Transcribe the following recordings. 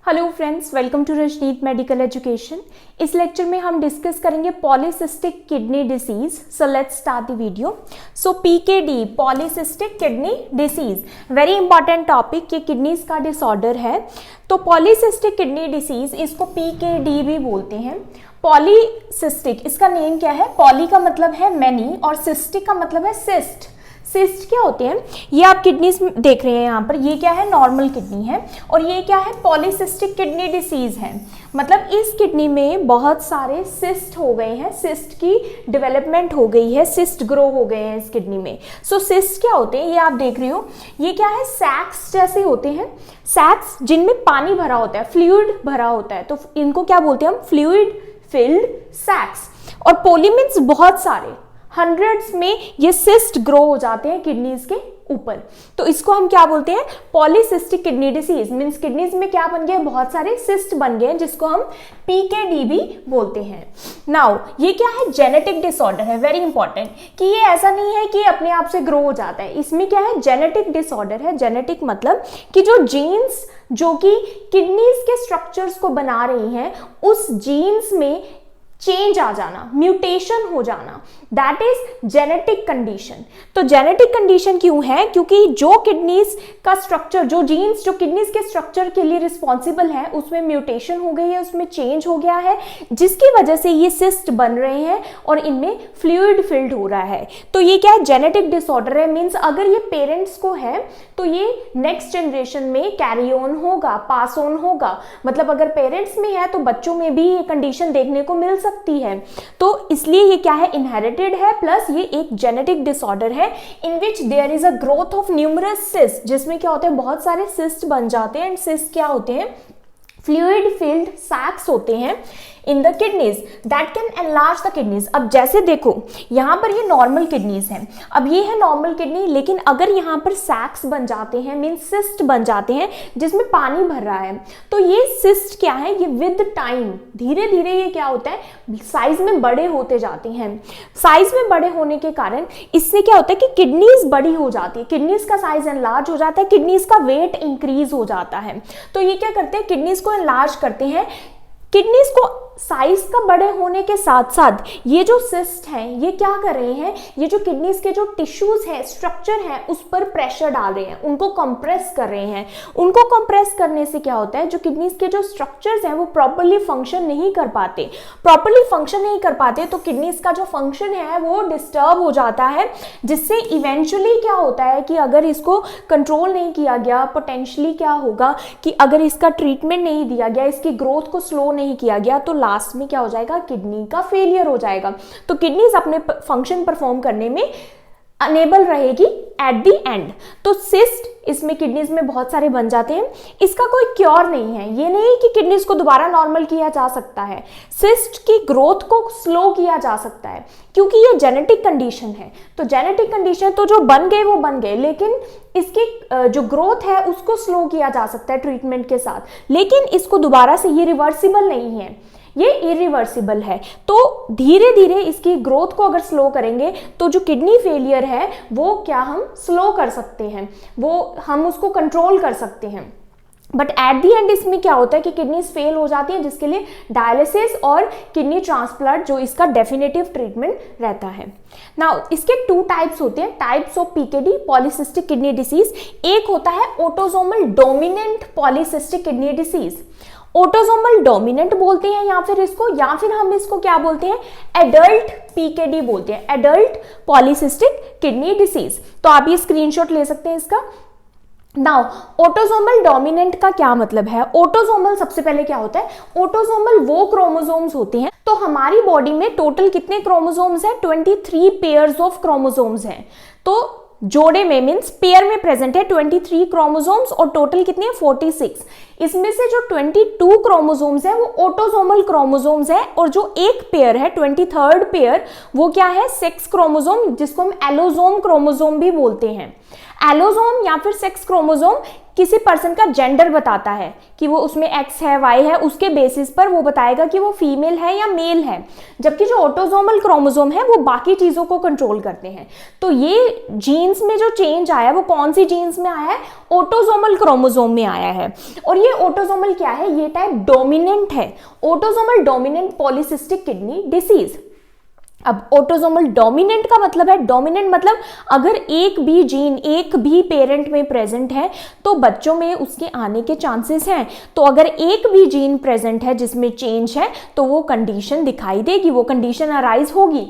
Hello friends, welcome to Rajneet medical education. इस lecture में हम डिस्कस करेंगे polycystic kidney disease. So let's start the video. So PKD, polycystic kidney disease, very important topic. ये kidneys का disorder है। तो polycystic kidney disease, इसको PKD भी बोलते हैं। पॉलीसिस्टिक, इसका नेम क्या है? पॉली का मतलब है मैनी और सिस्टिक का मतलब है सिस्ट। सिस्ट क्या होते हैं? ये आप किडनीज देख रहे हैं यहाँ पर, ये क्या है? नॉर्मल किडनी है। और ये क्या है? पॉलीसिस्टिक किडनी डिसीज है। मतलब इस किडनी में बहुत सारे सिस्ट हो गए हैं, सिस्ट की डेवलपमेंट हो गई है, सिस्ट ग्रो हो गए हैं इस किडनी में। सो सिस्ट क्या होते हैं? ये आप देख रहे हो, ये क्या है? सैक्स जैसे होते हैं, सैक्स जिनमें पानी भरा होता है, फ्लूइड भरा होता है। तो इनको क्या बोलते हैं हम? Fluid filled sacs. और पोली मीन्स बहुत सारे, हंड्रेड्स में ये सिस्ट ग्रो हो जाते हैं किडनीज के ऊपर। तो इसको हम क्या बोलते हैं? Polycystic kidney disease. Means kidneys में क्या बन गए? बहुत सारे सिस्ट बन गए, जिसको हम पीकेडी भी बोलते हैं। नाउ ये क्या है? जेनेटिक डिसऑर्डर है। वेरी इंपॉर्टेंट कि ये ऐसा नहीं है कि अपने आप से ग्रो हो जाता है। इसमें क्या है? जेनेटिक डिसऑर्डर है। जेनेटिक मतलब कि जो जीन्स जो कि किडनीज के स्ट्रक्चर्स को बना रही हैं, उस जीन्स में चेंज आ जाना, म्यूटेशन हो जाना, दैट इज जेनेटिक कंडीशन। तो जेनेटिक कंडीशन क्यों है? क्योंकि जो किडनीज का स्ट्रक्चर, जो जीन्स जो किडनीज के स्ट्रक्चर के लिए रिस्पॉन्सिबल है, उसमें म्यूटेशन हो गई है, उसमें चेंज हो गया है, जिसकी वजह से ये सिस्ट बन रहे हैं और इनमें फ्लूइड फिल्ड हो रहा है। तो ये क्या है? जेनेटिक डिसऑर्डर है। मीन्स अगर ये पेरेंट्स को है तो ये नेक्स्ट जनरेशन में कैरी ऑन होगा, पास ऑन होगा। मतलब अगर पेरेंट्स में है तो बच्चों में भी ये कंडीशन देखने को मिल सकती है। तो इसलिए ये क्या है? इनहेरिटेड है, प्लस ये एक जेनेटिक डिसऑर्डर है in which there is a growth of numerous cyst, जिसमें क्या होते हैं? बहुत सारे सिस्ट बन जाते हैं। एंड सिस्ट क्या होते हैं? फ्लूइड फिल्ड सैक्स होते हैं in the kidneys that can enlarge the kidneys. अब जैसे देखो, यहाँ पर ये नॉर्मल किडनीज हैं। अब ये है नॉर्मल किडनी, लेकिन अगर यहाँ पर सैक्स बन जाते हैं, मीन सिस्ट बन जाते हैं जिसमें पानी भर रहा है, तो ये सिस्ट क्या है? ये विद टाइम धीरे धीरे ये क्या होता है? साइज में बड़े होते जाते हैं। साइज में बड़े होने के कारण इससे क्या होता है कि किडनीज बड़ी हो जाती है, किडनीज का साइज एनलार्ज हो जाता है, किडनीज का वेट इंक्रीज हो जाता है। तो ये क्या करते हैं? किडनीज को एनलार्ज करते हैं। किडनीज को साइज का बड़े होने के साथ साथ ये जो सिस्ट हैं, ये क्या कर रहे हैं? ये जो किडनीज के जो टिश्यूज है, स्ट्रक्चर है, उस पर प्रेशर डाल रहे हैं, उनको कंप्रेस कर रहे हैं। उनको कंप्रेस करने से क्या होता है? जो किडनीज के जो स्ट्रक्चर्स हैं वो प्रॉपर्ली फंक्शन नहीं कर पाते। प्रॉपर्ली फंक्शन नहीं कर पाते तो किडनीज का जो फंक्शन है वो डिस्टर्ब हो जाता है, जिससे इवेंचुअली क्या होता है कि अगर इसको कंट्रोल नहीं किया गया, पोटेंशियली क्या होगा कि अगर इसका ट्रीटमेंट नहीं दिया गया, इसकी ग्रोथ को स्लो नहीं किया गया, तो लास्ट में क्या हो जाएगा? किडनी का फेलियर हो जाएगा। तो किडनीज अपने फंक्शन परफॉर्म करने में अनेबल रहेगी एट द एंड। तो सिस्ट इसमें किडनीज में बहुत सारे बन जाते हैं। इसका कोई क्योर नहीं है। ये नहीं कि किडनीज को दोबारा नॉर्मल किया जा सकता है। सिस्ट की ग्रोथ को स्लो किया जा सकता है क्योंकि ये जेनेटिक कंडीशन है। तो जेनेटिक कंडीशन तो जो बन गए वो बन गए, लेकिन इसकी जो ग्रोथ है उसको स्लो किया जा सकता है ट्रीटमेंट के साथ। लेकिन इसको दोबारा से, ये रिवर्सिबल नहीं है, ये इरिवर्सिबल है। तो धीरे धीरे इसकी ग्रोथ को अगर स्लो करेंगे तो जो किडनी फेलियर है वो क्या हम स्लो कर सकते हैं, वो हम उसको कंट्रोल कर सकते हैं। बट एट दी एंड इसमें क्या होता है कि किडनीज फेल हो जाती हैं, जिसके लिए डायलिसिस और किडनी ट्रांसप्लांट जो इसका डेफिनेटिव ट्रीटमेंट रहता है। नाउ इसके टू टाइप्स होते हैं, types of PKD, polycystic kidney disease. एक होता है autosomal dominant polycystic kidney disease. Autosomal dominant बोलते हैं या फिर इसको, या फिर हम इसको क्या बोलते हैं? एडल्ट पीकेडी बोलते हैं, एडल्ट पॉलीसिस्टिक किडनी डिसीज। तो आप ये स्क्रीनशॉट ले सकते हैं इसका। नाउ ऑटोसोमल डोमिनेंट का क्या मतलब है? ऑटोसोमल सबसे पहले क्या होता है? ऑटोसोमल वो क्रोमोसोम्स होते हैं। तो हमारी बॉडी में टोटल कितने क्रोमोसोम्स हैं? 23 पेयर्स ऑफ क्रोमोसोम्स हैं। तो जोड़े में मीन्स पेयर में प्रेजेंट है 23 क्रोमोसोम्स और टोटल कितने हैं? 46। इसमें से जो 22 क्रोमोसोम्स है वो ऑटोसोमल क्रोमोसोम्स है, और जो एक पेयर है 23rd पेयर वो क्या है? सेक्स क्रोमोसोम, जिसको हम एलोसोम क्रोमोसोम भी बोलते हैं। एलोसोम या फिर सेक्स क्रोमोसोम किसी पर्सन का जेंडर बताता है कि वो उसमें एक्स है वाई है, उसके बेसिस पर वो बताएगा कि वो फीमेल है या मेल है, जबकि जो ऑटोसोमल क्रोमोसोम है वो बाकी चीज़ों को कंट्रोल करते हैं। तो ये जीन्स में जो चेंज आया वो कौन सी जीन्स में आया है? ऑटोसोमल क्रोमोसोम में आया है। और ये ऑटोसोमल क्या है? ये टाइप डोमिनेंट है, autosomal dominant polycystic kidney disease. अब ऑटोसोमल डोमिनेंट का मतलब है, डोमिनेंट मतलब अगर एक भी जीन एक भी पेरेंट में प्रेजेंट है तो बच्चों में उसके आने के चांसेस हैं। तो अगर एक भी जीन प्रेजेंट है जिसमें चेंज है तो वो कंडीशन दिखाई देगी, वो कंडीशन अराइज होगी।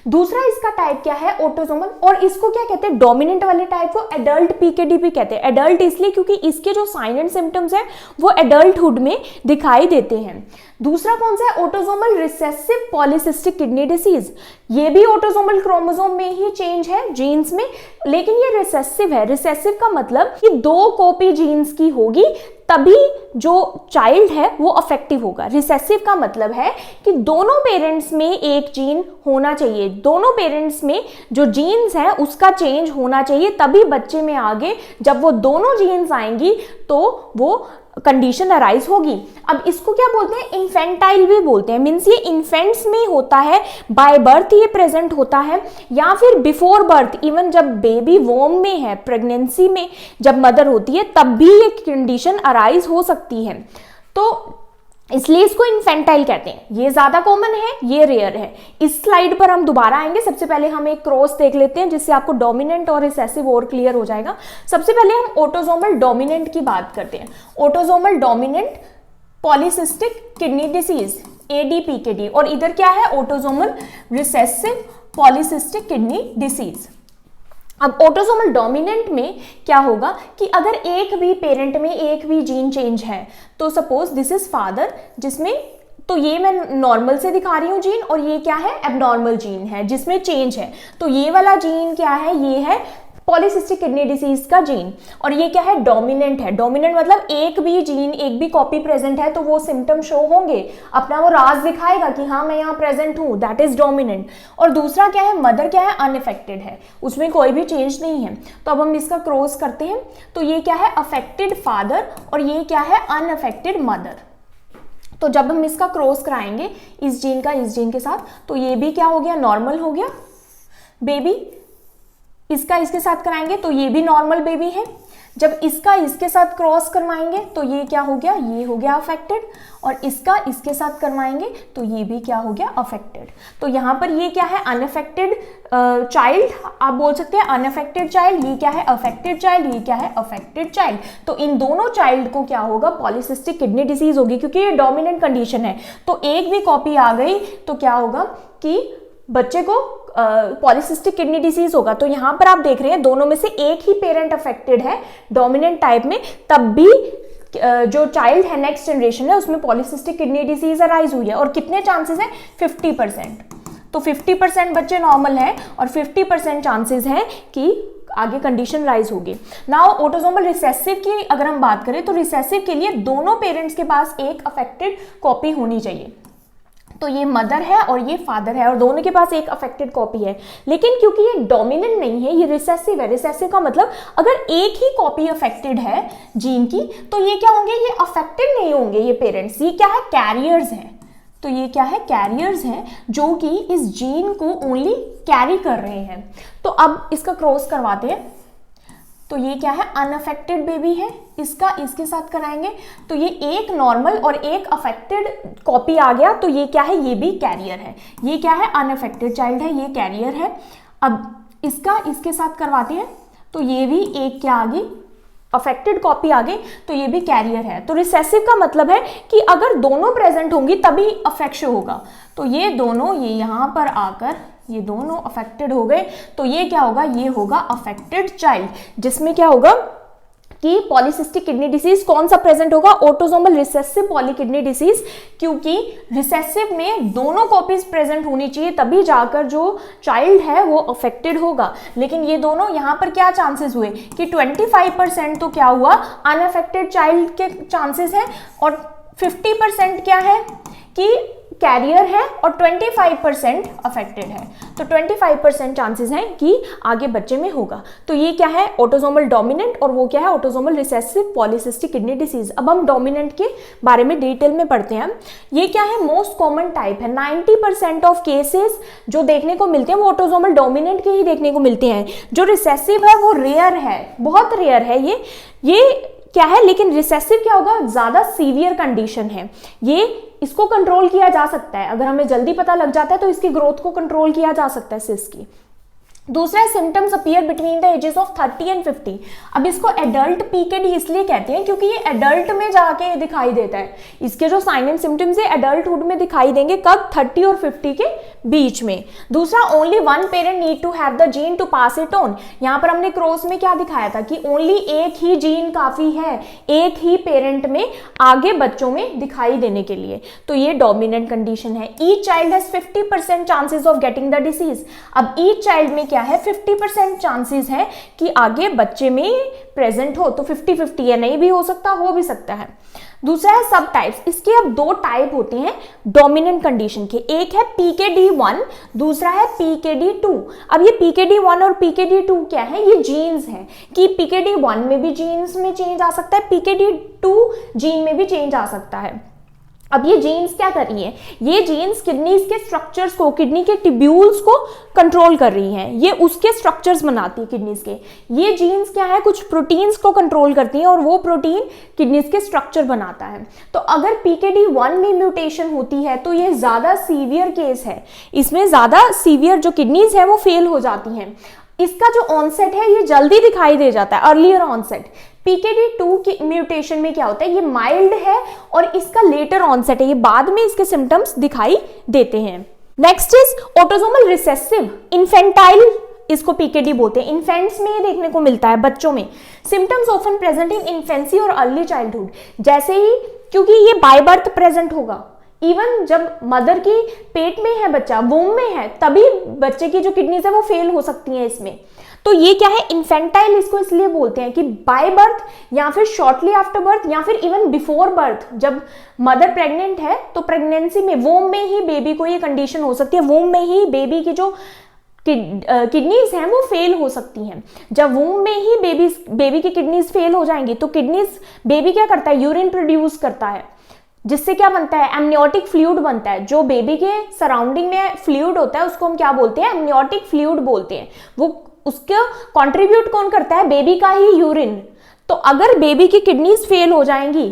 दूसरा इसका टाइप क्या है? ऑटोसोमल। और इसको क्या कहते हैं? डोमिनेंट वाले टाइप को एडल्ट पीकेडी कहते हैं। एडल्ट इसलिए क्योंकि इसके जो साइन एंड सिम्टम्स है वो एडल्टहुड में दिखाई देते हैं। दूसरा कौन सा है? Autosomal recessive polycystic kidney disease. ये भी ऑटोसोमल क्रोमोसोम में ही चेंज है जीन्स में, लेकिन ये रिसेसिव है। रिसेसिव का मतलब कि 2 कॉपी जीन्स की होगी तभी जो चाइल्ड है वो अफेक्टिव होगा। रिसेसिव का मतलब है कि दोनों पेरेंट्स में एक जीन होना चाहिए, दोनों पेरेंट्स में जो जीन्स है उसका चेंज होना चाहिए, तभी बच्चे में आगे जब वो दोनों जीन्स आएंगी तो वो कंडीशन अराइज होगी। अब इसको क्या बोलते हैं? इन्फेंटाइल भी बोलते हैं। मीन्स ये इन्फेंट्स में होता है, बाय बर्थ ये प्रेजेंट होता है, या फिर बिफोर बर्थ, इवन जब बेबी वॉर्म में है, प्रेगनेंसी में जब मदर होती है तब भी ये कंडीशन अराइज हो सकती है। तो इसलिए इसको इन्फेंटाइल कहते हैं। ये ज्यादा कॉमन है, ये रेयर है। इस स्लाइड पर हम दोबारा आएंगे। सबसे पहले हम एक क्रॉस देख लेते हैं जिससे आपको डोमिनेंट और रिसेसिव और क्लियर हो जाएगा। सबसे पहले हम ऑटोसोमल डोमिनेंट की बात करते हैं। Autosomal dominant polycystic kidney disease, ADPKD, और इधर क्या है? Autosomal recessive polycystic kidney disease. अब ऑटोसोमल डोमिनेंट में क्या होगा कि अगर एक भी पेरेंट में एक भी जीन चेंज है, तो सपोज दिस इज फादर, जिसमें तो ये मैं नॉर्मल से दिखा रही हूँ जीन, और ये क्या है? एबनॉर्मल जीन है जिसमें चेंज है। तो ये वाला जीन क्या है? ये है पॉलीसिस्टिक किडनी डिसीज का जीन, और ये क्या है? डोमिनेंट है। डोमिनेंट मतलब एक भी जीन एक भी कॉपी प्रेजेंट है तो वो सिम्टम शो होंगे, अपना वो राज दिखाएगा कि हाँ मैं यहाँ प्रेजेंट हूँ, दैट इज डोमिनेंट। और दूसरा क्या है? मदर क्या है? अनअफेक्टेड है, उसमें कोई भी चेंज नहीं है। तो अब हम इसका क्रॉस करते हैं। तो ये क्या है? अफेक्टेड फादर, और ये क्या है? Unaffected mother. तो जब हम इसका क्रॉस कराएंगे इस जीन का इस जीन के साथ, तो ये भी क्या हो गया? नॉर्मल हो गया बेबी। इसका इसके साथ कराएंगे तो ये भी नॉर्मल बेबी है। जब इसका इसके साथ क्रॉस करवाएंगे तो ये क्या हो गया? ये हो गया अफेक्टेड। और इसका इसके साथ करवाएंगे तो ये भी क्या हो गया? अफेक्टेड। तो यहाँ पर ये क्या है? अनअफेक्टेड चाइल्ड, आप बोल सकते हैं अनअफेक्टेड चाइल्ड। ये क्या है? Affected child. ये क्या है? Affected child. तो इन दोनों चाइल्ड को क्या होगा? पॉलीसिस्टिक किडनी डिसीज होगी, क्योंकि ये डोमिनेंट कंडीशन है। तो एक भी कॉपी आ गई तो क्या होगा कि बच्चे को पॉलीसिस्टिक किडनी डिसीज होगा। तो यहां पर आप देख रहे हैं दोनों में से एक ही पेरेंट अफेक्टेड है डोमिनेंट टाइप में, तब भी जो चाइल्ड है नेक्स्ट जनरेशन है उसमें पॉलीसिस्टिक किडनी डिसीज अराइज हुई है। और कितने चांसेस हैं? 50%। तो 50% बच्चे नॉर्मल हैं और 50% चांसेस हैं कि आगे कंडीशन राइज होगी। नाउ ऑटोसोमल रिसेसिव की अगर हम बात करें तो रिसेसिव के लिए दोनों पेरेंट्स के पास एक अफेक्टेड कॉपी होनी चाहिए। तो ये मदर है और ये फादर है और दोनों के पास एक अफेक्टेड कॉपी है। लेकिन क्योंकि ये डोमिनेंट नहीं है, ये रिसेसिव है। रिसेसिव का मतलब अगर एक ही कॉपी अफेक्टेड है जीन की तो ये क्या होंगे? ये अफेक्टेड नहीं होंगे ये पेरेंट्स। ये क्या है? कैरियर्स हैं। तो ये क्या है? कैरियर्स हैं जो कि इस जीन को ओनली कैरी कर रहे हैं। तो अब इसका क्रॉस करवाते हैं। तो ये क्या है? अनअफेक्टेड बेबी है। इसका इसके साथ कराएंगे तो ये एक नॉर्मल और एक अफेक्टेड कॉपी आ गया। तो ये क्या है? ये भी कैरियर है। ये क्या है? अनअफेक्टेड चाइल्ड है, ये कैरियर है। अब इसका इसके साथ करवाते हैं तो ये भी एक क्या आ गई? अफेक्टेड कॉपी आ गई, तो ये भी कैरियर है। तो रिसेसिव का मतलब है कि अगर दोनों प्रेजेंट होंगी तभी अफेक्शन होगा। तो ये दोनों ये यहाँ पर आकर ये दोनों अफेक्टेड हो गए, तो ये क्या होगा? ये होगा अफेक्टेड चाइल्ड, जिसमें क्या होगा कि पॉलीसिस्टिक किडनी डिसीज कौन सा प्रेजेंट होगा? Autosomal recessive poly kidney disease, क्योंकि रिसेसिव में दोनों कॉपीज प्रेजेंट होनी चाहिए तभी जाकर जो चाइल्ड है वो अफेक्टेड होगा। लेकिन ये दोनों यहाँ पर क्या चांसेस हुए कि 25% तो क्या हुआ? अनअफेक्टेड चाइल्ड के चांसेस हैं और 50% क्या है कि कैरियर है और 25% अफेक्टेड है, तो 25% चांसेस हैं कि आगे बच्चे में होगा। तो ये क्या है, ऑटोसोमल डोमिनेंट, और वो क्या है, autosomal recessive polycystic kidney disease. अब हम डोमिनेंट के बारे में डिटेल में पढ़ते हैं। ये क्या है, मोस्ट कॉमन टाइप है। 90% ऑफ केसेस जो देखने को मिलते हैं वो ऑटोसोमल डोमिनेंट के ही देखने को मिलते हैं। जो रिसेसिव है वो रेयर है, बहुत रेयर है ये क्या है, लेकिन रिसेसिव क्या होगा, ज्यादा सीवियर कंडीशन है। ये इसको कंट्रोल किया जा सकता है, अगर हमें जल्दी पता लग जाता है तो इसकी ग्रोथ को कंट्रोल किया जा सकता है सिस की। दूसरा symptoms appear between the ages of 30 and 50। अब इसको एडल्ट पीकेडी इसलिए कहते हैं क्योंकि ये एडल्ट में जाके दिखाई देता है। इसके जो साइन एंड सिम्टम्स है एडल्टहुड में दिखाई देंगे, कब, 30 और 50 के बीच में। दूसरा, only one parent need to have the gene to pass it on. यहाँ पर हमने क्रॉस में क्या दिखाया था कि ओनली एक ही जीन काफी है, एक ही पेरेंट में आगे बच्चों में दिखाई देने के लिए, तो ये डोमिनेंट कंडीशन है। Each child has 50% chances of getting the disease. अब ईच चाइल्ड में क्या है, 50% चांसेस है कि आगे बच्चे में प्रेजेंट हो, तो 50-50 है, नहीं भी हो सकता, हो भी सकता है। दूसरा है सब टाइप्स। इसके अब दो टाइप होते हैं डोमिनेंट कंडीशन के, एक है PKD1, दूसरा है PKD2। अब ये PKD1 और PKD2 क्या है, ये जीन्स हैं कि PKD1 में भी जीन्स में चेंज आ सकता है, PKD2 जीन में भी चेंज आ सकता है। अब ये जीन्स क्या कर रही है, ये जीन्स किडनीज के स्ट्रक्चर्स को, किडनी के टिब्यूल्स को कंट्रोल कर रही हैं, ये उसके स्ट्रक्चर्स बनाती है किडनीज के। ये जीन्स क्या है, कुछ प्रोटीन्स को कंट्रोल करती हैं और वो प्रोटीन किडनीज के स्ट्रक्चर बनाता है। तो अगर PKD1 में म्यूटेशन होती है तो ये ज्यादा सीवियर केस है, इसमें ज्यादा सीवियर जो किडनीज है वो फेल हो जाती हैं। इसका जो ऑनसेट है ये जल्दी दिखाई दे जाता है, अर्लियर ऑनसेट। PKD2 की म्यूटेशन में क्या होता है, ये माइल्ड है और इसका लेटर ऑनसेट है, ये बाद में इसके सिम्टम्स दिखाई देते हैं। Next is autosomal recessive infantile, इसको PKD बोलते हैं। इन्फेंट्स में ये देखने को मिलता है, बच्चों में। Symptoms often present in infancy और अर्ली चाइल्डहुड। जैसे ही, क्योंकि ये बाय बर्थ प्रेजेंट होगा, इवन जब मदर की पेट में है बच्चा, वूम में है, तभी बच्चे की जो किडनीज है वो फेल हो सकती हैं इसमें। तो ये क्या है, इन्फेंटाइल इसको इसलिए बोलते हैं कि बाय बर्थ या फिर शॉर्टली आफ्टर बर्थ या फिर इवन बिफोर बर्थ, जब मदर प्रेग्नेंट है तो प्रेगनेंसी में, वूम में ही बेबी को ये कंडीशन हो सकती है, वूम में ही बेबी की जो किडनीज हैं वो फेल हो सकती हैं। जब वूम में ही बेबी की किडनीज फेल हो जाएंगी तो किडनीज, बेबी क्या करता है, यूरिन प्रोड्यूस करता है, जिससे क्या बनता है, एमनियोटिक फ्लूइड बनता है। जो बेबी के सराउंडिंग में फ्लूइड होता है उसको हम क्या बोलते हैं, एमनियोटिक फ्लूइड बोलते हैं। वो उसका कंट्रीब्यूट कौन करता है, बेबी का ही यूरिन। तो अगर बेबी की किडनीज फेल हो जाएंगी,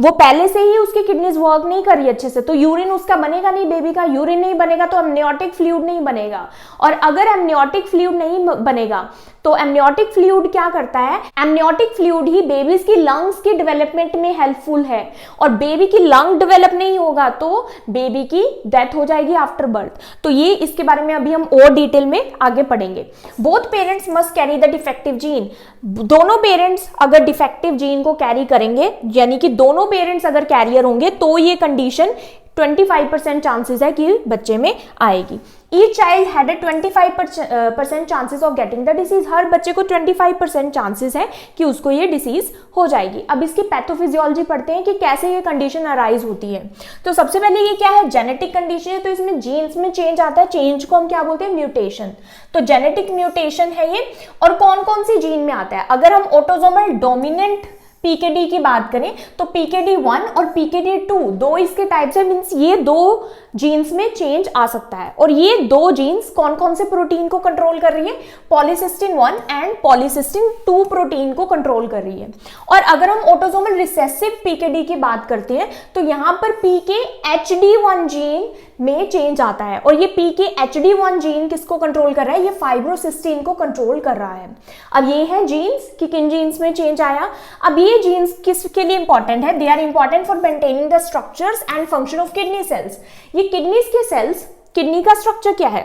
वो पहले से ही उसकी किडनीज वर्क नहीं कर रही अच्छे से, तो यूरिन उसका बनेगा नहीं, बेबी का यूरिन नहीं बनेगा तो एमनियोटिक फ्लूइड नहीं बनेगा। और अगर एमनियोटिक फ्लूइड नहीं बनेगा तो एमनियोटिक फ्लूइड क्या करता है, एमनियोटिक फ्लूइड ही बेबीज की लंग्स की डेवलपमेंट में हेल्पफुल है, और बेबी की लंग डेवलप नहीं होगा तो बेबी की डेथ हो जाएगी आफ्टर बर्थ। तो ये, इसके बारे में अभी हम और डिटेल में आगे पढ़ेंगे। Both parents must carry the defective gene. दोनों पेरेंट्स अगर डिफेक्टिव जीन को कैरी करेंगे, यानी कि दोनों पेरेंट्स अगर कैरियर होंगे, तो ये कंडीशन 25% चांसेस है कि बच्चे में आएगी। Each child had a 25% chances of getting the disease. हर बच्चे को 25% चांसेस है कि उसको ये डिसीज हो जाएगी। अब इसकी पैथोफिजियोलॉजी पढ़ते हैं कि कैसे ये कंडीशन अराइज होती है। तो सबसे पहले ये क्या है, जेनेटिक कंडीशन है, तो इसमें जीन्स में चेंज आता है, चेंज को हम क्या बोलते हैं, म्यूटेशन। तो जेनेटिक म्यूटेशन है ये। और कौन कौन सी जीन में आता है, अगर हम ऑटोसोमल डोमिनेंट PKD की बात करें तो PKD1 और PKD2 दो इसके टाइप्स है, मींस ये दो जीन्स में चेंज आ सकता है। और ये दो जीन्स कौन कौन से प्रोटीन को कंट्रोल कर रही है, पॉलीसिस्टिन 1 एंड पॉलीसिस्टिन 2 प्रोटीन को कंट्रोल कर रही है। और अगर हम ऑटोसोमल रिसेसिव PKD की बात करते हैं तो यहाँ पर PKHD1 जीन में चेंज आता है। और ये PKHD1 जीन किसको कंट्रोल कर रहा है, ये फाइब्रोसिस्टिन को कंट्रोल कर रहा है। अब ये है जीन्स कि किन जीन्स में चेंज आया। अब ये जीन्स किसके लिए इंपॉर्टेंट है, they are important for maintaining the structures and function of kidney cells. ये किडनीज के सेल्स, किडनी का स्ट्रक्चर क्या है,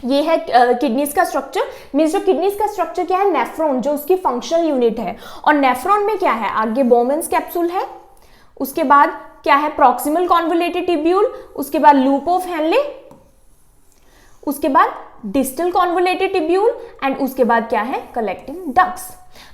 ये है किडनीज का स्ट्रक्चर, मींस जो किडनीज का स्ट्रक्चर क्या है, नेफ्रॉन जो उसकी फंक्शनल यूनिट है। और नेफ्रॉन में क्या है, आगे बोमेन्स कैप्सूल है, उसके बाद क्या है, प्रॉक्सिमल कॉन्वोलेटेड ट्यूब्यूल, उसके बाद लूप ऑफ हेनले, उसके बाद डिस्टल कॉन्वोलेटेड ट्यूब्यूल एंड उसके बाद क्या है, कलेक्टिंग डक्ट्स।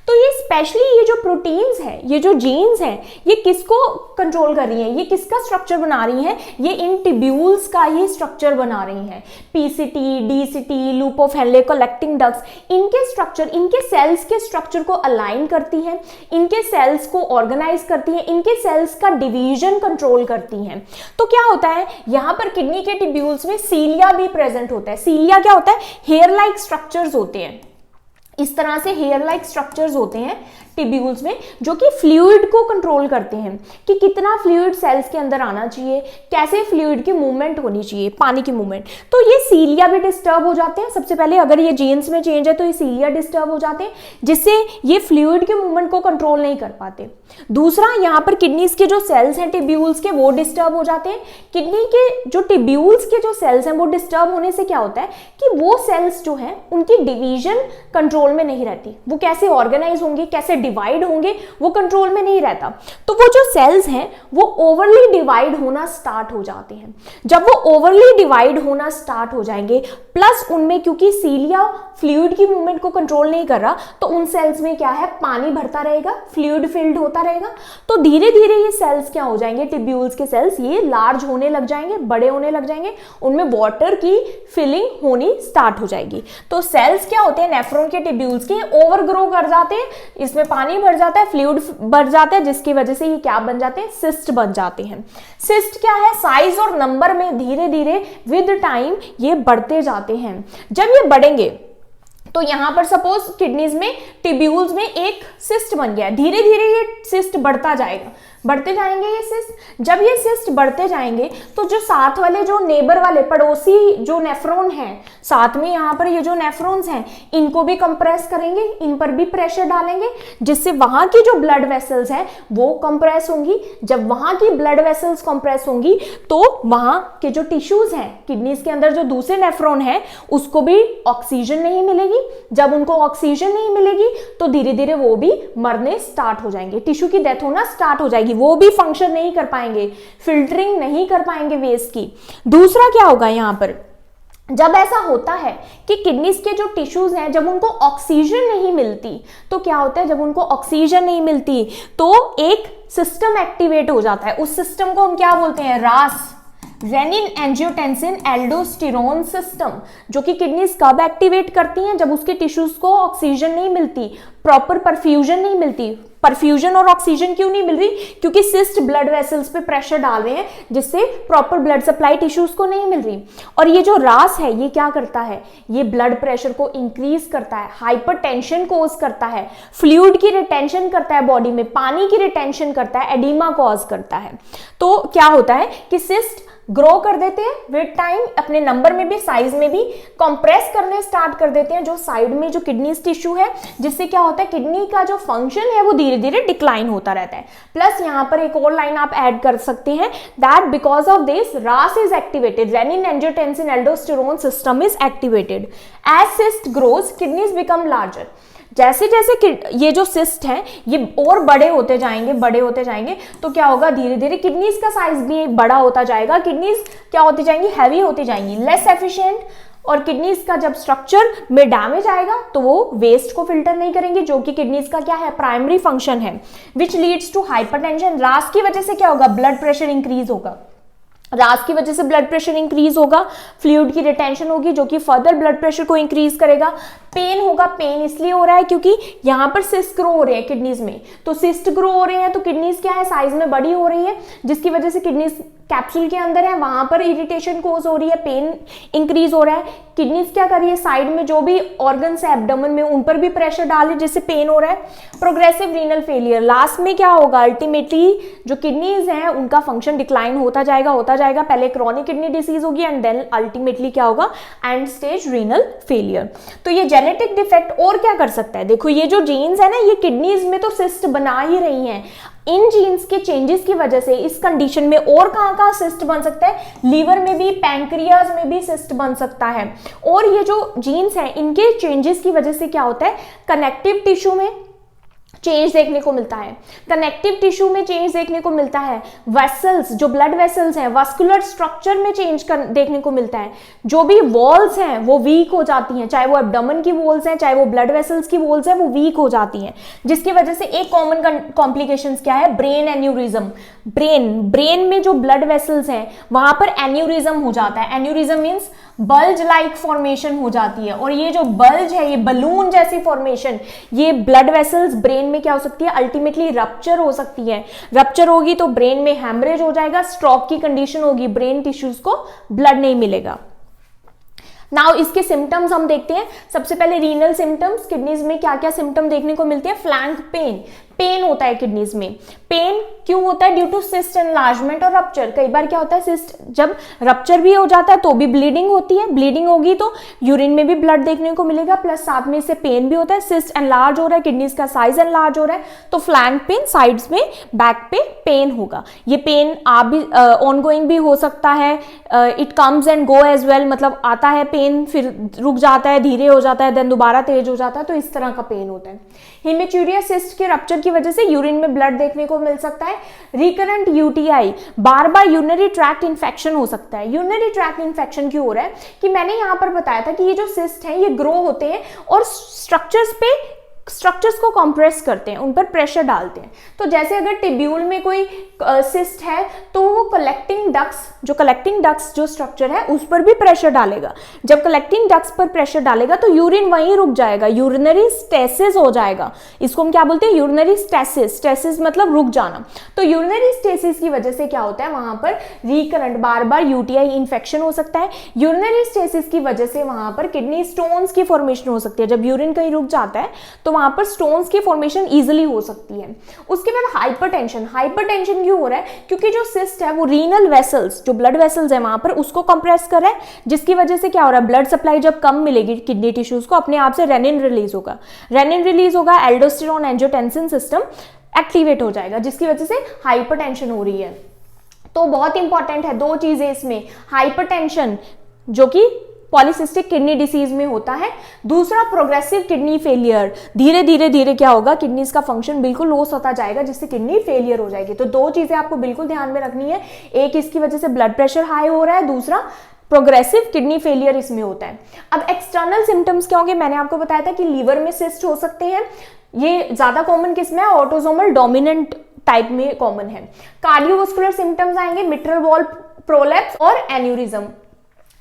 तो ये स्पेशली ये जो प्रोटीन्स हैं, ये जो जीन्स हैं, ये किसको कंट्रोल कर रही हैं, ये किसका स्ट्रक्चर बना रही हैं, ये इन टिब्यूल्स का ही स्ट्रक्चर बना रही हैं। PCT, DCT, loop of Henle, collecting ducts, इनके स्ट्रक्चर, इनके सेल्स के स्ट्रक्चर को अलाइन करती हैं, इनके सेल्स को ऑर्गेनाइज करती हैं, इनके सेल्स का डिवीजन कंट्रोल करती हैं। तो क्या होता है, यहां पर किडनी के टिब्यूल्स में सीलिया भी प्रेजेंट होता है। सीलिया क्या होता है, हेयर लाइक स्ट्रक्चर्स होते हैं, इस तरह से हेयर लाइक स्ट्रक्चर्स होते हैं टिब्यूल्स में, जो कि फ्लूइड को कंट्रोल करते हैं कि कितना फ्लूइड सेल्स के अंदर आना चाहिए, कैसे फ्लूइड की मूवमेंट होनी चाहिए, पानी की मूवमेंट। तो ये सीलिया भी डिस्टर्ब हो जाते हैं। सबसे पहले अगर ये जीन्स में चेंज है तो ये सीलिया डिस्टर्ब हो जाते हैं, जिससे ये फ्लूइड की मूवमेंट को कंट्रोल नहीं कर पाते। दूसरा, यहाँ पर किडनीज के जो सेल्स हैं टिब्यूल्स के, वो डिस्टर्ब हो जाते हैं। किडनी के जो टिब्यूल्स के जो सेल्स हैं वो डिस्टर्ब होने से क्या होता है कि वो सेल्स जो हैं उनकी डिवीजन कंट्रोल में नहीं रहती, वो कैसे ऑर्गेनाइज होंगे, कैसे डिवाइड होंगे, वो कंट्रोल में नहीं रहता। तो वो जो सेल्स हैं वो ओवरली डिवाइड होना स्टार्ट हो जाते हैं। जब वो ओवरली डिवाइड होना स्टार्ट हो जाएंगे, प्लस उनमें क्योंकि सीलिया फ्लूइड की मूवमेंट को कंट्रोल नहीं कर रहा, तो उन सेल्स में क्या है, पानी भरता रहेगा, फ्लूइड फिल्ड होता रहेगा। तो धीरे धीरे ये सेल्स क्या हो जाएंगे, टिब्यूल्स के सेल्स, ये लार्ज होने लग जाएंगे, बड़े होने लग जाएंगे, उनमें वाटर की फिलिंग होनी स्टार्ट हो जाएगी। तो सेल्स क्या होते हैं, नेफ्रॉन के टिब्यूल्स के, ओवर ग्रो कर जाते हैं, इसमें पानी भर जाता है, फ्लूइड भर जाता है, जिसकी वजह से ये क्या बन जाते हैं, सिस्ट बन जाते हैं। सिस्ट क्या है, साइज और नंबर में धीरे धीरे विद टाइम ये बढ़ते जाते हैं। जब ये बढ़ेंगे तो यहां पर सपोज किडनीज में, टिब्यूल्स में एक सिस्ट बन गया, धीरे धीरे ये सिस्ट बढ़ता जाएगा, बढ़ते जाएंगे ये सिस्ट। जब ये सिस्ट बढ़ते जाएंगे तो जो साथ वाले, जो नेबर वाले, पड़ोसी जो नेफ्रॉन हैं, साथ में यहाँ पर ये जो नेफ्रॉन्स हैं, इनको भी कंप्रेस करेंगे, इन पर भी प्रेशर डालेंगे, जिससे वहां की जो ब्लड वेसल्स हैं वो कंप्रेस होंगी। जब वहां की ब्लड वेसल्स कंप्रेस होंगी तो वहां के जो टिश्यूज हैं किडनीज के अंदर, जो दूसरे नेफ्रॉन है, उसको भी ऑक्सीजन नहीं मिलेगी। जब उनको ऑक्सीजन नहीं मिलेगी तो धीरे धीरे वो भी मरने स्टार्ट हो जाएंगे, टिश्यू की डेथ होना स्टार्ट हो जाएगी, वो भी फंक्शन नहीं कर पाएंगे, फिल्टरिंग नहीं कर पाएंगे वेस्ट की। दूसरा क्या होगा यहां पर, जब ऐसा होता है कि किडनीज के जो टिश्यूज हैं, जब उनको ऑक्सीजन नहीं मिलती, तो क्या होता है, जब उनको ऑक्सीजन नहीं मिलती तो एक सिस्टम एक्टिवेट हो जाता है। उस सिस्टम को हम क्या बोलते हैं, रास, रेनिन एंजियोटेंसिन एल्डोस्टेरोन सिस्टम, जो कि किडनीज कब एक्टिवेट करती हैं, जब उसके टिश्यूज को ऑक्सीजन नहीं मिलती, प्रॉपर परफ्यूजन नहीं मिलती। परफ्यूजन और ऑक्सीजन क्यों नहीं मिल रही, क्योंकि सिस्ट ब्लड वेसल्स पे प्रेशर डाल रहे हैं, जिससे प्रॉपर ब्लड सप्लाई टिश्यूज को नहीं मिल रही। और ये जो रास है ये क्या करता है, ये ब्लड प्रेशर को इंक्रीज करता है, हाइपरटेंशन कोज करता है, फ्लूइड की रिटेंशन करता है, बॉडी में पानी की रिटेंशन करता है, एडिमा कॉज करता है। तो क्या होता है कि सिस्ट ग्रो कर देते हैं विद टाइम, अपने नंबर में भी, साइज में भी, कंप्रेस करने स्टार्ट कर देते हैं जो साइड में जो किडनीज टिश्यू है, जिससे क्या होता है, किडनी का जो फंक्शन है वो धीरे धीरे डिक्लाइन होता रहता है। प्लस यहाँ पर एक और लाइन आप ऐड कर सकते हैं, that because of this RAS is activated, renin angiotensin aldosterone system is activated. As cyst grows kidneys become larger. जैसे जैसे ये जो सिस्ट हैं ये और बड़े होते जाएंगे, बड़े होते जाएंगे, तो क्या होगा, धीरे धीरे किडनीज का साइज भी बड़ा होता जाएगा, किडनीज क्या होती जाएंगी, हैवी होती जाएंगी, लेस एफिशिएंट। और किडनीज का जब स्ट्रक्चर में डैमेज आएगा तो वो वेस्ट को फिल्टर नहीं करेंगे, जो कि किडनीज का क्या है, प्राइमरी फंक्शन है, विच लीड्स टू हाइपरटेंशन। रास की वजह से क्या होगा, ब्लड प्रेशर इंक्रीज होगा, रास की वजह से ब्लड प्रेशर इंक्रीज होगा, फ्लूइड की रिटेंशन होगी, जो कि फर्दर ब्लड प्रेशर को इंक्रीज करेगा। पेन होगा, पेन इसलिए हो रहा है क्योंकि यहाँ पर सिस्ट ग्रो हो रहे हैं किडनीज में, तो सिस्ट ग्रो हो रहे हैं तो किडनीज क्या है, साइज में बड़ी हो रही है, जिसकी वजह से किडनीज कैप्सूल के अंदर है, वहां पर इरिटेशन कोज हो रही है, पेन इंक्रीज हो रहा है। किडनीज क्या कर रही है, साइड में जो भी ऑर्गन्स है एब्डोमेन में, उन पर भी प्रेशर डाल रही, जिससे पेन हो रहा है। प्रोग्रेसिव रीनल फेलियर, लास्ट में क्या होगा, अल्टीमेटली जो किडनीज हैं उनका फंक्शन डिक्लाइन होता जाएगा, पहले क्रॉनिक किडनी डिसीज होगी एंड देन अल्टीमेटली क्या होगा, एंड स्टेज रीनल फेलियर। तो ये जेनेटिक डिफेक्ट और क्या कर सकता है, देखो ये जो जीन्स है ना, ये किडनीज में तो सिस्ट बना ही रही हैं, इन जीन्स के चेंजेस की वजह से इस कंडीशन में और कहाँ सिस्ट बन सकता है, लीवर में भी, पैंक्रियाज में भी सिस्ट बन सकता है। और ये जो जीन्स हैं इनके चेंजेस की वजह से क्या होता है, कनेक्टिव टिश्यू में चेंज देखने को मिलता है, कनेक्टिव टिश्यू में चेंज देखने को मिलता है, वेसल्स जो ब्लड वेसल्स हैं वास्कुलर स्ट्रक्चर में चेंज देखने को मिलता है, जो भी वॉल्स हैं वो वीक हो जाती हैं, चाहे वो एब्डोमेन की वॉल्स हैं चाहे वो ब्लड वेसल्स की वॉल्स हैं, वो वीक हो जाती हैं, जिसकी वजह से एक कॉमन कॉम्प्लिकेशंस क्या है, ब्रेन एन्यूरिज्म। ब्रेन में जो ब्लड वेसल्स हैं वहां पर एन्यूरिज्म हो जाता है। Aneurysm means bulge like formation हो जाती है, और ये जो बल्ज है, ये बलून जैसी फॉर्मेशन, ये ब्लड वेसल्स ब्रेन में क्या हो सकती है, अल्टीमेटली रप्चर हो सकती है। रप्चर होगी तो ब्रेन में हैमरेज हो जाएगा, स्ट्रोक की कंडीशन होगी, ब्रेन टिश्यूज को ब्लड नहीं मिलेगा। नाउ इसके सिम्टम्स हम देखते हैं। सबसे पहले रीनल सिम्टम्स, किडनीज में क्या क्या सिम्टम देखने को मिलते हैं, फ्लैंक पेन, पेन होता है किडनीज में। पेन क्यों होता है, ड्यू टू सिस्ट एनलार्जमेंट और रप्चर। कई बार क्या होता है, सिस्ट जब रप्चर भी हो जाता है तो भी ब्लीडिंग होती है, ब्लीडिंग होगी तो यूरिन में भी ब्लड देखने को मिलेगा, प्लस साथ में इससे पेन भी होता है। सिस्ट एनलार्ज हो रहा है, किडनीज का साइज एनलार्ज हो रहा है, तो फ्लैंक पेन, साइड्स में बैक पे पेन होगा। ये पेन आप भी ऑनगोइंग भी हो सकता है, it comes and go as well, मतलब आता है पेन फिर रुक जाता है, धीरे हो जाता है, देन दोबारा तेज हो जाता है, तो इस तरह का पेन होता है। हेमेचूरिया सिस्ट के रप्चर की वजह से यूरिन में ब्लड देखने को मिल सकता है। रिकरेंट यूटीआई, बार बार यूरिनरी ट्रैक्ट इन्फेक्शन हो सकता है। यूरिनरी ट्रैक्ट इन्फेक्शन क्यों हो रहा है कि मैंने यहां पर बताया था कि ये जो सिस्ट हैं ये ग्रो होते हैं और स्ट्रक्चर्स को कंप्रेस करते हैं, उन पर प्रेशर डालते हैं। तो जैसे अगर टिब्यूल में कोई सिस्ट है तो वो कलेक्टिंग डक्ट्स जो स्ट्रक्चर है उस पर भी प्रेशर डालेगा। जब कलेक्टिंग डक्ट्स पर प्रेशर डालेगा तो यूरिन वहीं रुक जाएगा, यूरिनरी स्टेसिस हो जाएगा। इसको हम क्या बोलते हैं, यूरिनरी स्टेसिस। स्टेसिस मतलब रुक जाना। तो यूरिनरी स्टेसिस की वजह से क्या होता है, वहां पर रिकरेंट बार बार यूटीआई इन्फेक्शन हो सकता है। यूरिनरी स्टेसिस की वजह से वहां पर किडनी स्टोन्स की फॉर्मेशन हो सकती है। जब यूरिन कहीं रुक जाता है तो वहां पर स्टोन्स की फॉर्मेशन इजीली हो सकती है। उसके बाद हाइपरटेंशन क्यों हो रहा है, क्योंकि जो सिस्ट है वो रीनल वेसल्स, जो ब्लड वेसल्स है वहां पर उसको कंप्रेस कर रहा है, जिसकी वजह से क्या हो रहा है, ब्लड सप्लाई जब कम मिलेगी किडनी टिश्यूज को, अपने आप से रेनिन रिलीज होगा, एल्डोस्टेरोन एंजियोटेंसिन सिस्टम एक्टिवेट हो जाएगा, जिसकी वजह से हाइपरटेंशन हो रही है। तो बहुत इंपॉर्टेंट है दो चीजें इसमें, हाइपरटेंशन जो कि पॉलीसिस्टिक किडनी डिसीज में होता है, दूसरा प्रोग्रेसिव किडनी फेलियर। धीरे धीरे क्या होगा, किडनीज का फंक्शन बिल्कुल लॉस होता जाएगा, जिससे किडनी फेलियर हो जाएगी। तो दो चीजें आपको बिल्कुल ध्यान में रखनी है, एक इसकी वजह से ब्लड प्रेशर हाई हो रहा है, दूसरा प्रोग्रेसिव किडनी फेलियर इसमें होता है। अब एक्सटर्नल सिम्टम्स क्या होंगे, मैंने आपको बताया था कि लीवर में सिस्ट हो सकते हैं, ये ज्यादा कॉमन किसमें है, ऑटोसोमल डोमिनेंट टाइप में कॉमन है। कार्डियोवास्कुलर सिम्टम्स आएंगे, मिट्रल वॉल प्रोलैप्स और एन्यूरिज्म।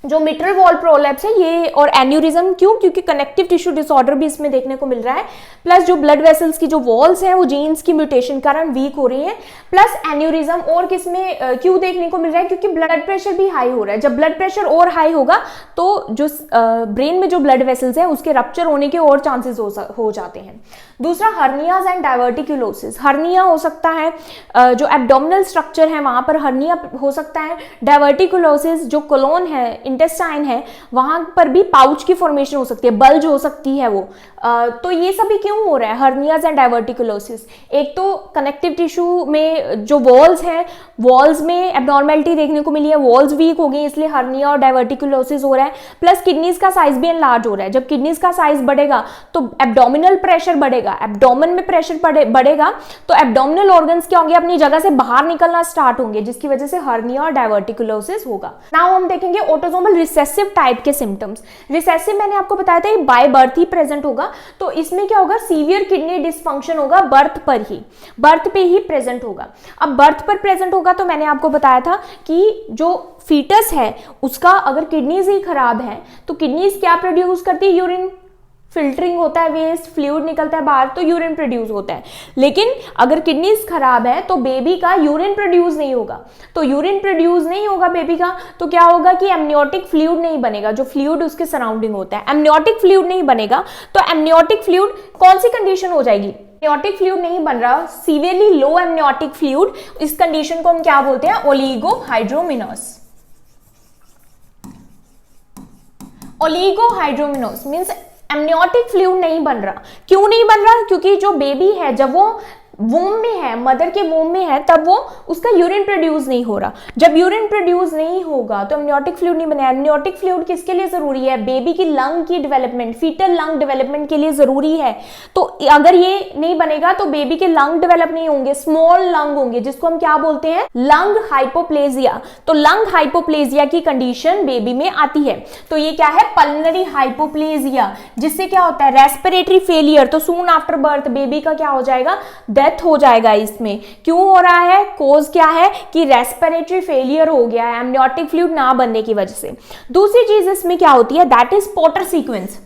जो मिट्रल वॉल प्रोलैप्स है ये और एन्यूरिज्म क्यों, क्योंकि कनेक्टिव टिश्यू डिसऑर्डर भी इसमें देखने को मिल रहा है, प्लस जो ब्लड वेसल्स की जो वॉल्स हैं वो जीन्स की म्यूटेशन कारण वीक हो रही हैं, प्लस एन्यूरिज्म और किसमें क्यों देखने को मिल रहा है, क्योंकि ब्लड प्रेशर भी हाई हो रहा है। जब ब्लड प्रेशर और हाई होगा तो जो ब्रेन में जो ब्लड वेसल्स हैं उसके रप्चर होने के और चांसेस हो जाते हैं। दूसरा हर्नियाज एंड डायवर्टिकुलोसिस, हर्निया हो सकता है, जो एब्डोमिनल स्ट्रक्चर है वहां पर हर्निया हो सकता है। डायवर्टिकुलोसिस जो कोलोन है, इंटेस्टाइन है, वहां पर भी पाउच की फॉर्मेशन हो सकती है, बल्ज हो सकती है वो। तो ये सभी क्यों हो रहा है, हर्नियाज एंड डायवर्टिकुलोसिस। एक तो कनेक्टिव टिश्यू में जो वॉल्स हैं, वॉल्स में एबनॉर्मेलिटी देखने को मिली है, वॉल्स वीक हो गई इसलिए हर्निया और डायवर्टिकुलोसिस हो रहा है, प्लस किडनीज का साइज भी एनलार्ज हो रहा है। जब किडनीज का साइज बढ़ेगा तो एब्डोमिनल प्रेशर बढ़ेगा, एब्डोमेन में प्रेशर बढ़ेगा तो एब्डोमिनल ऑर्गन्स क्या होंगे, अपनी जगह से बाहर निकलना स्टार्ट होंगे, जिसकी वजह से हर्निया और डायवर्टिकुलोसिस होगा। नाउ हम देखेंगे ऑटोसोमल रिसेसिव टाइप के सिम्टम्स। रिसेसिव मैंने आपको बताया था ये बाय बर्थ ही प्रेजेंट होगा, तो इसमें क्या होगा, सीवियर किडनी डिसफंक्शन होगा, बर्थ पे ही प्रेजेंट होगा। अब बर्थ पर प्रेजेंट होगा तो मैंने आपको बताया था कि जो फीटस है उसका अगर किडनीज ही खराब है तो किडनीज क्या प्रोड्यूस करती है, यूरिन, फिल्टरिंग होता है, वेस्ट फ्लूइड निकलता है बाहर तो यूरिन प्रोड्यूस होता है। लेकिन अगर किडनीज खराब है तो बेबी का यूरिन प्रोड्यूस नहीं होगा, तो यूरिन प्रोड्यूस नहीं होगा बेबी का तो क्या होगा कि एमनियोटिक फ्लूइड नहीं बनेगा, जो फ्लूइड उसके सराउंडिंग होता है, एमनियोटिक फ्लूइड नहीं बनेगा। तो एमनियोटिक फ्लूइड कौन सी कंडीशन हो जाएगी, एमनियोटिक फ्लूइड नहीं बन रहा, सीवियरली लो एमनियोटिक फ्लूइड, इस कंडीशन को हम क्या बोलते हैं, ओलिगोहाइड्रोमिनोस। ओलिगोहाइड्रोमिनोस मींस एमनियोटिक फ्लूइड नहीं बन रहा। क्यों नहीं बन रहा, क्योंकि जो बेबी है जब वो वूम में है, मदर के वूम में है, तब वो उसका यूरिन प्रोड्यूस नहीं हो रहा। जब यूरिन प्रोड्यूस नहीं होगा तो एमनियोटिक फ्लूइड नहीं बनेगा। एमनियोटिक फ्लूइड किसके लिए जरूरी है? बेबी की लंग की डेवलपमेंट, फीटल लंग डेवलपमेंट के लिए जरूरी है। तो अगर ये नहीं बनेगा तो बेबी के लंग डेवलप नहीं होंगे, स्मॉल लंग होंगे, जिसको हम क्या बोलते हैं? Lung hypoplasia. तो लंग हाइपोप्लेजिया की कंडीशन बेबी में आती है। तो ये क्या है? पल्मोनरी हाइपोप्लेजिया, जिससे क्या होता है? Respiratory failure. तो सून आफ्टर बर्थ बेबी का क्या हो जाएगा? डेथ हो जाएगा। इसमें क्यों हो रहा है? कोज क्या है कि रेस्पिरेटरी फेलियर हो गया है एमनियोटिक फ्लूइड ना बनने की वजह से। दूसरी चीज इसमें क्या होती है? That is Potter sequence.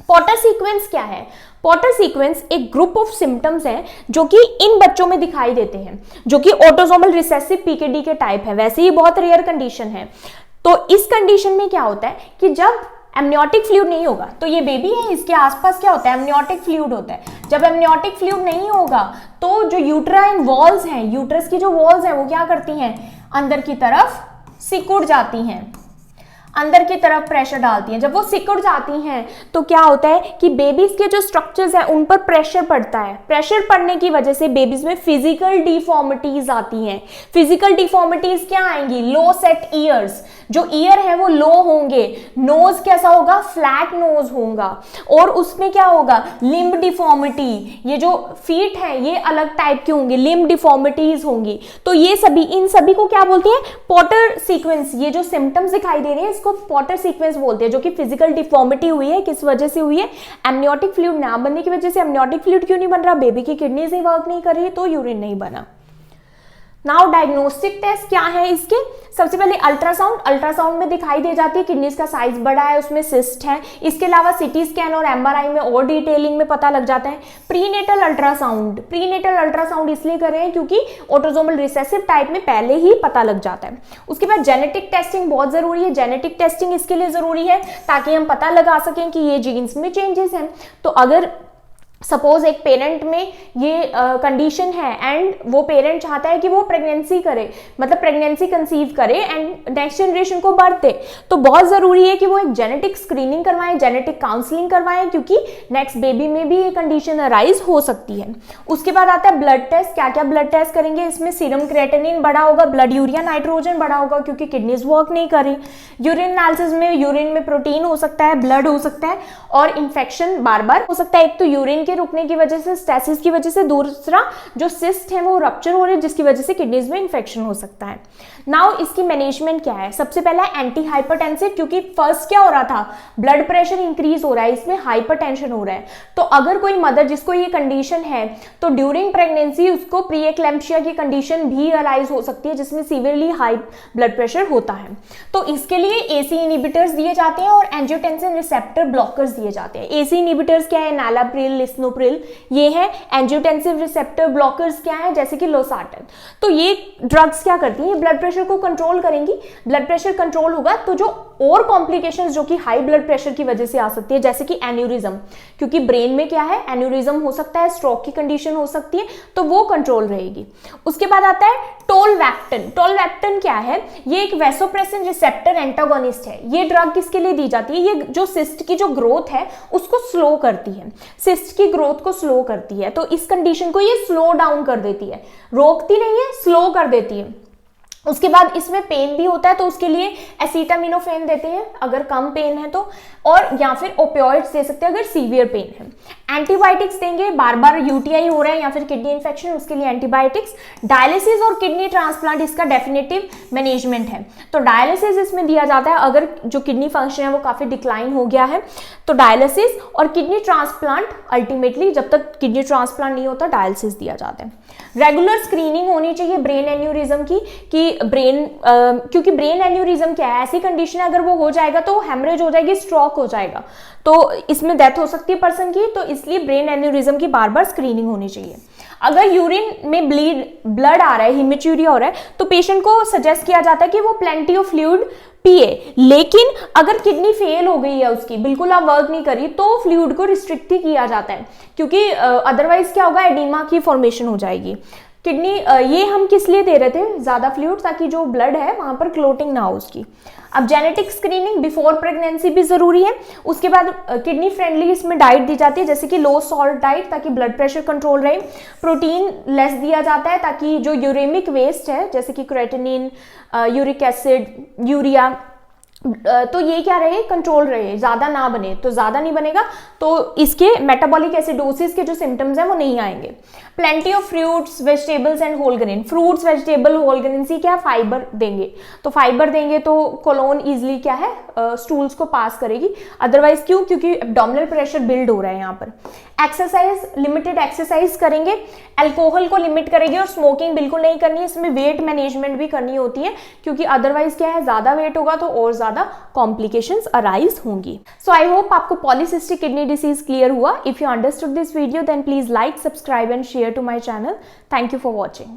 Potter sequence क्या है? पॉटर सीक्वेंस एक ग्रुप ऑफ सिम्टम्स है जो कि इन बच्चों में दिखाई देते हैं, जो कि ऑटोसोमल रिसेसिव पीकेडी के टाइप है। वैसे ही बहुत रेयर कंडीशन है। तो इस कंडीशन में क्या होता है कि जब एमनियोटिक फ्लूइड नहीं होगा, तो ये बेबी है, इसके आसपास क्या होता है? एमनियोटिक फ्लूइड होता है। जब एमनियोटिक फ्लूइड नहीं होगा तो जो यूट्राइन वॉल्स हैं, यूट्रस की जो वॉल्स हैं, वो क्या करती हैं? अंदर की तरफ सिकुड़ जाती हैं, अंदर की तरफ प्रेशर डालती हैं। जब वो सिकुड़ जाती हैं तो क्या होता है कि बेबीज के जो स्ट्रक्चर्स हैं उन पर प्रेशर पड़ता है। प्रेशर पड़ने की वजह से बेबीज में फिजिकल डिफॉर्मिटीज आती हैं। फिजिकल डिफॉर्मिटीज क्या आएंगी? लो सेट ईयर्स, जो ईयर है वो लो होंगे। नोज कैसा होगा? फ्लैट नोज होगा। और उसमें क्या होगा? लिम्ब डिफॉर्मिटी, ये जो फीट है ये अलग टाइप के होंगे, लिम्ब डिफॉर्मिटीज होंगी। तो ये सभी, इन सभी को क्या बोलते हैं? Potter sequence. ये जो सिम्टम्स दिखाई दे रहे हैं इसको पॉटर सीक्वेंस बोलते हैं, जो कि फिजिकल डिफॉर्मिटी हुई है। किस वजह से हुई है? एमनियोटिक फ्लूइड ना बनने की वजह से। एमनियोटिक फ्लूइड क्यों नहीं बन रहा? बेबी की किडनीज ही वर्क नहीं कर रही, तो यूरिन नहीं बना। नाउ डायग्नोस्टिक टेस्ट क्या है इसके? सबसे पहले अल्ट्रासाउंड। अल्ट्रासाउंड में दिखाई दे जाती है किडनीज का साइज बड़ा है, उसमें सिस्ट है। इसके अलावा सीटी स्कैन और एमआरआई में और डिटेलिंग में पता लग जाता है। प्रीनेटल अल्ट्रासाउंड, प्रीनेटल अल्ट्रासाउंड इसलिए कर रहे हैं क्योंकि ऑटोसोमल रिसेसिव टाइप में पहले ही पता लग जाता है। उसके बाद जेनेटिक टेस्टिंग बहुत जरूरी है। जेनेटिक टेस्टिंग इसके लिए जरूरी है ताकि हम पता लगा सकें कि ये जीन्स में चेंजेस हैं। तो अगर सपोज एक पेरेंट में ये कंडीशन है एंड वो पेरेंट चाहता है कि वो प्रेगनेंसी करे, मतलब प्रेगनेंसी कंसीव करे एंड नेक्स्ट जनरेशन को बर्थ दे, तो बहुत जरूरी है कि वो एक जेनेटिक स्क्रीनिंग करवाएं, जेनेटिक काउंसलिंग करवाएं, क्योंकि नेक्स्ट बेबी में भी ये कंडीशन अराइज हो सकती है। उसके बाद आता है ब्लड टेस्ट। क्या क्या ब्लड टेस्ट करेंगे? इसमें सीरम क्रिएटिनिन बढ़ा होगा, ब्लड यूरिया नाइट्रोजन बढ़ा होगा क्योंकि किडनीज वर्क नहीं कर रही। यूरिन एनालिसिस में यूरिन में प्रोटीन हो सकता है, ब्लड हो सकता है और इन्फेक्शन बार बार हो सकता है। एक तो यूरिन के रुकने की वजह से, स्टेसिस की वजह से, दूसरा जो सिस्ट है वो रप्चर हो रही है जिसकी वजह से किडनीज में इन्फेक्शन हो सकता है। नाउ इसकी मैनेजमेंट क्या है? सबसे पहला एंटी हाइपरटेंसिव, क्योंकि फर्स्ट क्या हो रहा था? ब्लड प्रेशर इंक्रीज हो रहा है, इसमें हाइपरटेंशन हो रहा है। तो अगर कोई मदर जिसको ये कंडीशन है तो ड्यूरिंग प्रेगनेंसी उसको प्री एक्लैम्प्सिया की कंडीशन भी अराइज हो सकती है जिसमें सीवियरली हाई ब्लड प्रेशर होता है। तो इसके लिए एसी इनहिबिटर्स दिए जाते हैं और एंजियोटेंसिन रिसेप्टर ब्लॉकर्स दिए जाते हैं। एसी इनहिबिटर्स क्या है? एनालाप्रिल, लिस्नोप्रिल, ये है। एंजियोटेंसिव रिसेप्टर ब्लॉकर्स क्या है? जैसे कि लोसार्टन। तो ये ड्रग्स क्या करती हैं? ब्लड प्रेशर को कंट्रोल करेंगी। ब्लड प्रेशर कंट्रोल होगा तो जो और कॉम्प्लिकेशंस जो कि हाई ब्लड प्रेशर की वजह से आ सकती है, जैसे कि एन्यूरिज्म, क्योंकि ब्रेन में क्या है? एन्यूरिज्म हो सकता है, स्ट्रोक की कंडीशन हो सकती है, तो वो कंट्रोल रहेगी। उसके बाद आता है टोलवैक्टन। टोलवैक्टन क्या है? ये एक वैसोप्रेसिन रिसेप्टर एंटागोनिस्ट है। ये ड्रग किसके लिए दी जाती है? ये जो सिस्ट की जो ग्रोथ है उसको स्लो करती है, सिस्ट की ग्रोथ को स्लो करती है। तो इस कंडीशन को ये स्लो डाउन कर देती है, रोकती नहीं है, स्लो कर देती है। उसके बाद इसमें पेन भी होता है तो उसके लिए एसिटामिनोफेन देते हैं अगर कम पेन है तो, और या फिर ओपियोइड्स दे सकते हैं अगर सीवियर पेन है। एंटीबायोटिक्स देंगे, बार बार यूटीआई हो रहा है या फिर किडनी इन्फेक्शन, उसके लिए एंटीबायोटिक्स। डायलिसिस और किडनी ट्रांसप्लांट इसका डेफिनेटिव मैनेजमेंट है। तो डायलिसिस इसमें दिया जाता है अगर जो किडनी फंक्शन है वो काफी डिक्लाइन हो गया है, तो डायलिसिस और किडनी ट्रांसप्लांट, अल्टीमेटली जब तक किडनी ट्रांसप्लांट नहीं होता डायलिसिस दिया जाता है। रेगुलर स्क्रीनिंग होनी चाहिए ब्रेन एन्यूरिज्म की, कि ब्रेन क्योंकि ब्रेन एन्यूरिज्म क्या है? ऐसी कंडीशन है अगर वो हो जाएगा तो हेमरेज हो जाएगी, स्ट्रोक हो जाएगा, तो इसमें डेथ हो सकती है पर्सन की। तो इसलिए ब्रेन एन्यूरिज्म की बार बार स्क्रीनिंग होनी चाहिए। अगर यूरिन में ब्लड आ रहा है, हिमेच्यूरिया हो रहा है, तो पेशेंट को सजेस्ट किया जाता है कि वो प्लेंटी ऑफ फ्लूइड पिए। लेकिन अगर किडनी फेल हो गई है उसकी, बिल्कुल आप वर्क नहीं करी, तो फ्लूइड को रिस्ट्रिक्ट ही किया जाता है, क्योंकि अदरवाइज क्या होगा? एडीमा की फॉर्मेशन हो जाएगी। किडनी ये हम किस लिए दे रहे थे ज़्यादा फ्लूइड, ताकि जो ब्लड है वहाँ पर क्लोटिंग ना हो उसकी। अब जेनेटिक स्क्रीनिंग बिफोर प्रेगनेंसी भी ज़रूरी है। उसके बाद किडनी फ्रेंडली इसमें डाइट दी जाती है, जैसे कि लो सॉल्ट डाइट, ताकि ब्लड प्रेशर कंट्रोल रहे। प्रोटीन लेस दिया जाता है ताकि जो यूरेमिक वेस्ट है जैसे कि क्रेटिनिन, यूरिक एसिड, यूरिया, तो ये क्या रहे, कंट्रोल रहे, ज़्यादा ना बने। तो ज़्यादा नहीं बनेगा तो इसके मेटाबॉलिक एसिडोसिस के जो सिम्टम्स हैं वो नहीं आएंगे। Plenty of fruits, vegetables and whole grain. Fruits, vegetable, whole grain से क्या फाइबर देंगे, तो फाइबर देंगे तो कोलोन इजिली क्या है स्टूल्स को पास करेगी। अदरवाइज क्यों, क्योंकि एब्डोमिनल प्रेशर बिल्ड हो रहा है यहाँ पर। एक्सरसाइज, लिमिटेड एक्सरसाइज करेंगे। अल्कोहल को लिमिट करेंगे और स्मोकिंग बिल्कुल नहीं करनी है। इसमें वेट मैनेजमेंट भी करनी होती है, क्योंकि अदरवाइज क्या है, ज़्यादा वेट होगा तो और ज़्यादा कॉम्प्लिकेशंस अराइज होंगी। सो आई होप आपको पॉलीसिस्टिक किडनी डिसीज क्लियर हुआ। If you understood this video then please like, subscribe and share to my channel. Thank you for watching.